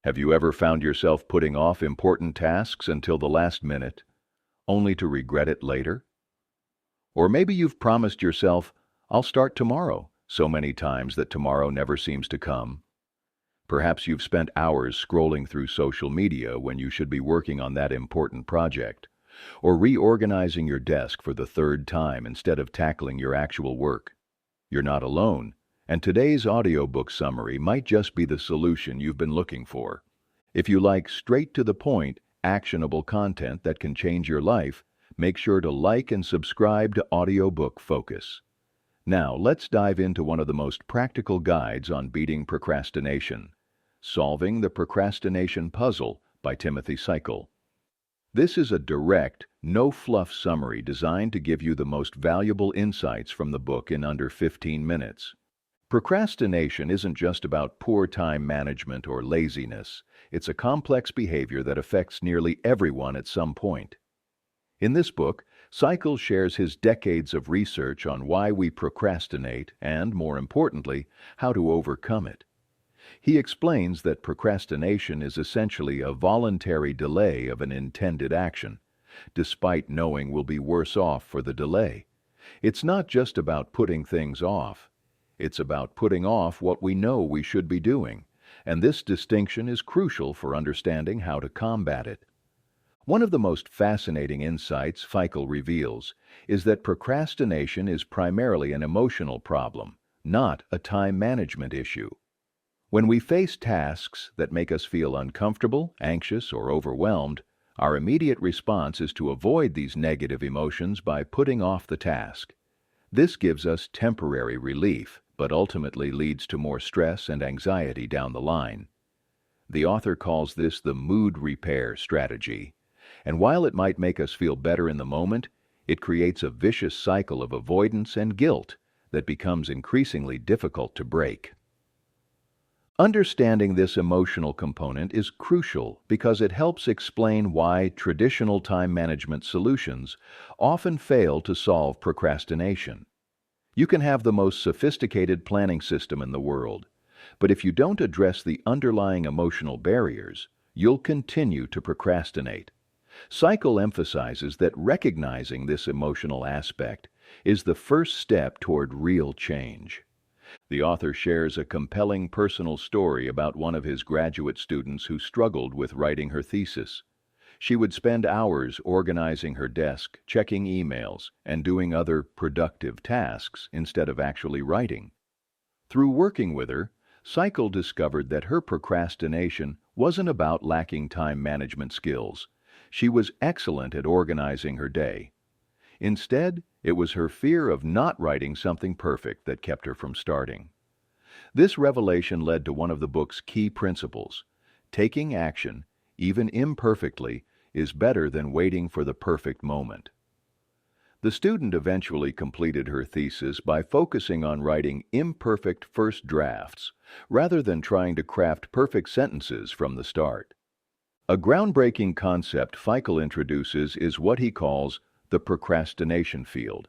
Have you ever found yourself putting off important tasks until the last minute, only to regret it later? Or maybe you've promised yourself, "I'll start tomorrow," so many times that tomorrow never seems to come. Perhaps you've spent hours scrolling through social media when you should be working on that important project, or reorganizing your desk for the third time instead of tackling your actual work. You're not alone, and today's audiobook summary might just be the solution you've been looking for. If you like straight-to-the-point, actionable content that can change your life, make sure to like and subscribe to Audiobook Focus. Now, let's dive into one of the most practical guides on beating procrastination, Solving the Procrastination Puzzle by Timothy Pychyl. This is a direct, no-fluff summary designed to give you the most valuable insights from the book in under 15 minutes. Procrastination isn't just about poor time management or laziness. It's a complex behavior that affects nearly everyone at some point. In this book, Pychyl shares his decades of research on why we procrastinate and, more importantly, how to overcome it. He explains that procrastination is essentially a voluntary delay of an intended action, despite knowing we'll be worse off for the delay. It's not just about putting things off. It's about putting off what we know we should be doing, and this distinction is crucial for understanding how to combat it. One of the most fascinating insights Pychyl reveals is that procrastination is primarily an emotional problem, not a time management issue. When we face tasks that make us feel uncomfortable, anxious, or overwhelmed, our immediate response is to avoid these negative emotions by putting off the task. This gives us temporary relief, but ultimately leads to more stress and anxiety down the line. The author calls this the mood repair strategy. And while it might make us feel better in the moment, it creates a vicious cycle of avoidance and guilt that becomes increasingly difficult to break. Understanding this emotional component is crucial because it helps explain why traditional time management solutions often fail to solve procrastination. You can have the most sophisticated planning system in the world, but if you don't address the underlying emotional barriers, you'll continue to procrastinate. Pychyl emphasizes that recognizing this emotional aspect is the first step toward real change. The author shares a compelling personal story about one of his graduate students who struggled with writing her thesis. She would spend hours organizing her desk, checking emails, and doing other productive tasks instead of actually writing. Through working with her, Pychyl discovered that her procrastination wasn't about lacking time management skills. She was excellent at organizing her day. Instead, it was her fear of not writing something perfect that kept her from starting. This revelation led to one of the book's key principles: taking action, even imperfectly, is better than waiting for the perfect moment. The student eventually completed her thesis by focusing on writing imperfect first drafts, rather than trying to craft perfect sentences from the start. A groundbreaking concept Pychyl introduces is what he calls the procrastination field.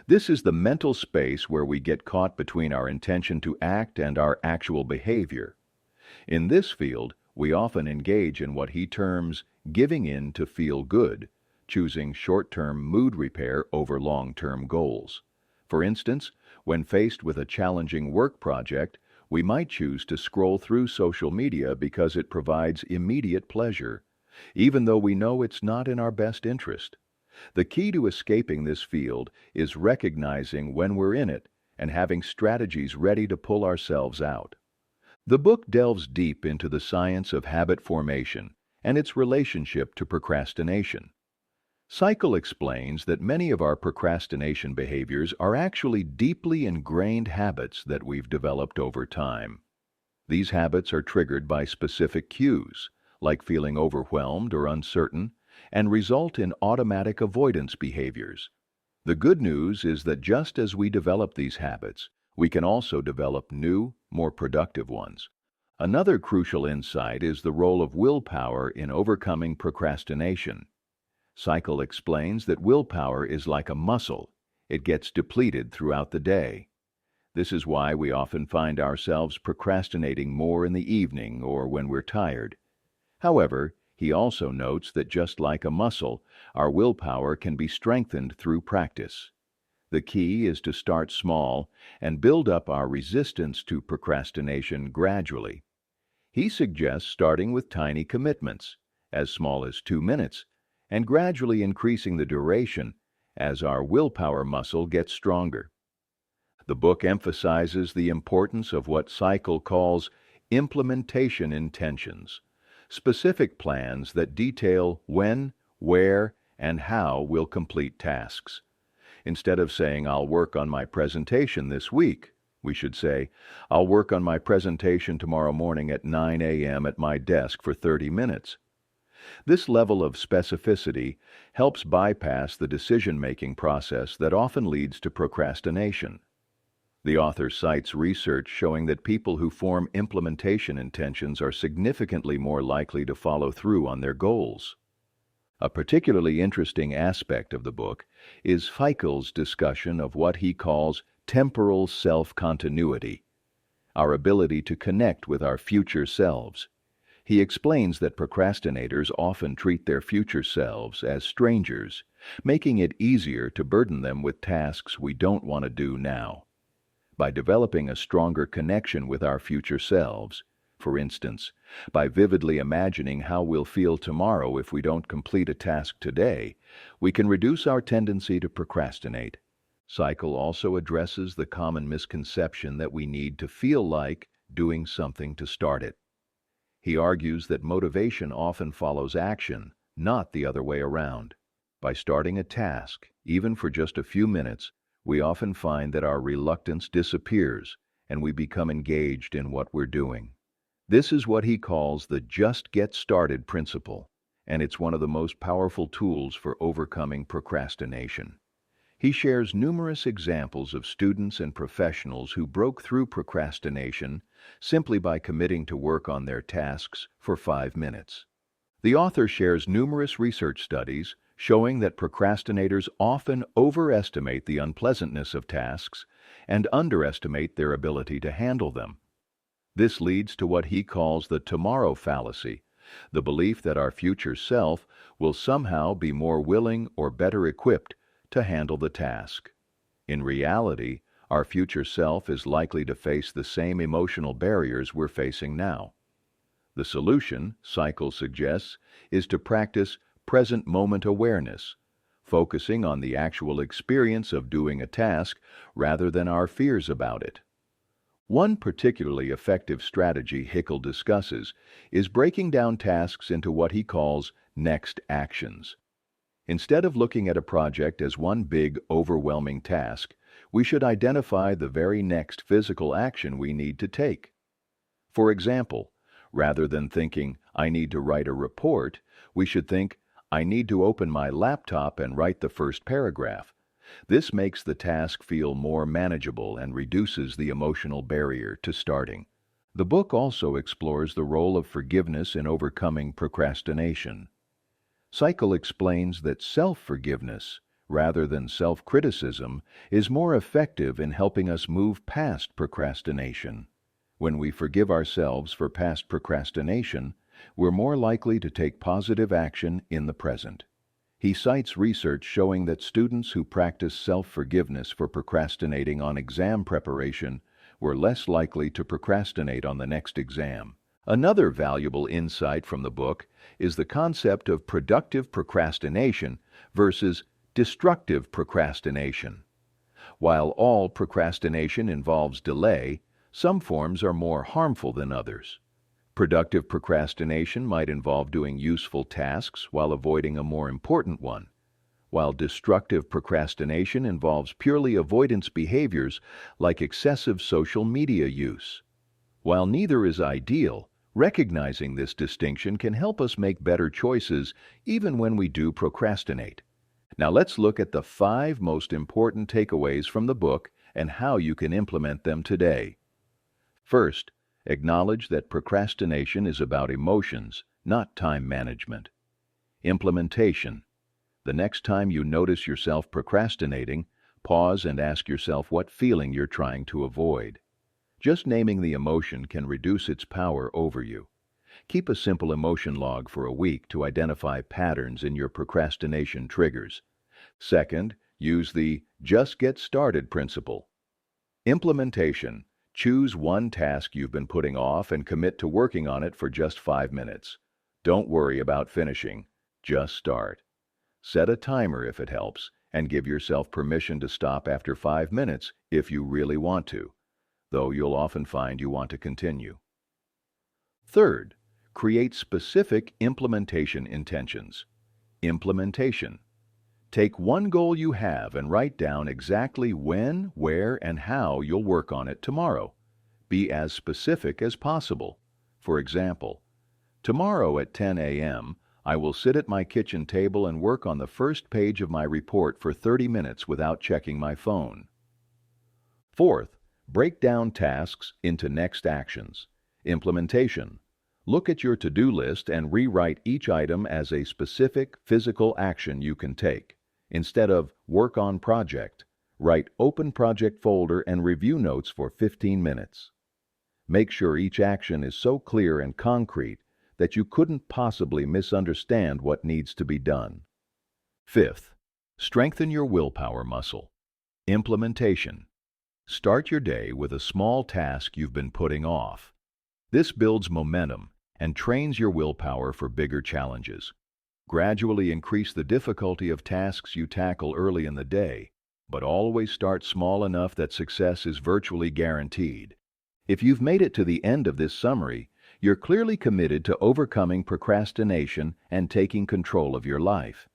This is the mental space where we get caught between our intention to act and our actual behavior. In this field, we often engage in what he terms giving in to feel good, choosing short-term mood repair over long-term goals. For instance, when faced with a challenging work project, we might choose to scroll through social media because it provides immediate pleasure, even though we know it's not in our best interest. The key to escaping this field is recognizing when we're in it and having strategies ready to pull ourselves out. The book delves deep into the science of habit formation and its relationship to procrastination. Pychyl explains that many of our procrastination behaviors are actually deeply ingrained habits that we've developed over time. These habits are triggered by specific cues, like feeling overwhelmed or uncertain, and result in automatic avoidance behaviors. The good news is that just as we develop these habits, we can also develop new, more productive ones. Another crucial insight is the role of willpower in overcoming procrastination. Pychyl explains that willpower is like a muscle. It gets depleted throughout the day. This is why we often find ourselves procrastinating more in the evening or when we're tired. However, he also notes that just like a muscle, our willpower can be strengthened through practice. The key is to start small and build up our resistance to procrastination gradually. He suggests starting with tiny commitments, as small as 2 minutes, and gradually increasing the duration as our willpower muscle gets stronger. The book emphasizes the importance of what Pychyl calls implementation intentions, specific plans that detail when, where, and how we'll complete tasks. Instead of saying, "I'll work on my presentation this week," we should say, "I'll work on my presentation tomorrow morning at 9 a.m. at my desk for 30 minutes." This level of specificity helps bypass the decision-making process that often leads to procrastination. The author cites research showing that people who form implementation intentions are significantly more likely to follow through on their goals. A particularly interesting aspect of the book is Pychyl's discussion of what he calls temporal self-continuity, our ability to connect with our future selves. He explains that procrastinators often treat their future selves as strangers, making it easier to burden them with tasks we don't want to do now. By developing a stronger connection with our future selves, for instance, by vividly imagining how we'll feel tomorrow if we don't complete a task today, we can reduce our tendency to procrastinate. Pychyl also addresses the common misconception that we need to feel like doing something to start it. He argues that motivation often follows action, not the other way around. By starting a task, even for just a few minutes, we often find that our reluctance disappears and we become engaged in what we're doing. This is what he calls the just get started principle, and it's one of the most powerful tools for overcoming procrastination. He shares numerous examples of students and professionals who broke through procrastination simply by committing to work on their tasks for 5 minutes. The author shares numerous research studies showing that procrastinators often overestimate the unpleasantness of tasks and underestimate their ability to handle them. This leads to what he calls the tomorrow fallacy, the belief that our future self will somehow be more willing or better equipped to handle the task. In reality, our future self is likely to face the same emotional barriers we're facing now. The solution, Pychyl suggests, is to practice present moment awareness, focusing on the actual experience of doing a task rather than our fears about it. One particularly effective strategy Pychyl discusses is breaking down tasks into what he calls next actions. Instead of looking at a project as one big, overwhelming task, we should identify the very next physical action we need to take. For example, rather than thinking, "I need to write a report," we should think, "I need to open my laptop and write the first paragraph." This makes the task feel more manageable and reduces the emotional barrier to starting. The book also explores the role of forgiveness in overcoming procrastination. Pychyl explains that self-forgiveness, rather than self-criticism, is more effective in helping us move past procrastination. When we forgive ourselves for past procrastination, we're more likely to take positive action in the present. He cites research showing that students who practice self-forgiveness for procrastinating on exam preparation were less likely to procrastinate on the next exam. Another valuable insight from the book is the concept of productive procrastination versus destructive procrastination. While all procrastination involves delay, some forms are more harmful than others. Productive procrastination might involve doing useful tasks while avoiding a more important one, while destructive procrastination involves purely avoidance behaviors like excessive social media use. While neither is ideal, recognizing this distinction can help us make better choices even when we do procrastinate. Now let's look at the 5 most important takeaways from the book and how you can implement them today. First, acknowledge that procrastination is about emotions, not time management. Implementation. The next time you notice yourself procrastinating, Pause and ask yourself what feeling you're trying to avoid. Just naming the emotion can reduce its power over you. Keep a simple emotion log for a week to identify patterns in your procrastination triggers. Second, use the just get started principle. Implementation. Choose one task you've been putting off and commit to working on it for just 5 minutes. Don't worry about finishing. Just start. Set a timer if it helps, and give yourself permission to stop after 5 minutes if you really want to, though you'll often find you want to continue. Third, create specific implementation intentions. Implementation. Take one goal you have and write down exactly when, where, and how you'll work on it tomorrow. Be as specific as possible. For example, tomorrow at 10 a.m., I will sit at my kitchen table and work on the first page of my report for 30 minutes without checking my phone. Fourth, break down tasks into next actions. Implementation. Look at your to-do list and rewrite each item as a specific physical action you can take. Instead of work on project, write open project folder and review notes for 15 minutes. Make sure each action is so clear and concrete that you couldn't possibly misunderstand what needs to be done. Fifth, strengthen your willpower muscle. Implementation. Start your day with a small task you've been putting off. This builds momentum and trains your willpower for bigger challenges. Gradually increase the difficulty of tasks you tackle early in the day, but always start small enough that success is virtually guaranteed. If you've made it to the end of this summary, you're clearly committed to overcoming procrastination and taking control of your life.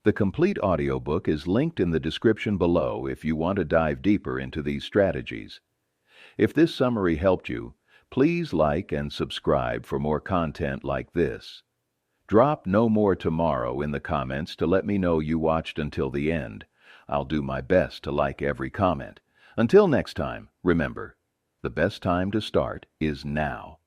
The complete audiobook is linked in the description below if you want to dive deeper into these strategies. If this summary helped you, please like and subscribe for more content like this. Drop "no more tomorrow" in the comments to let me know you watched until the end. I'll do my best to like every comment. Until next time, remember, the best time to start is now.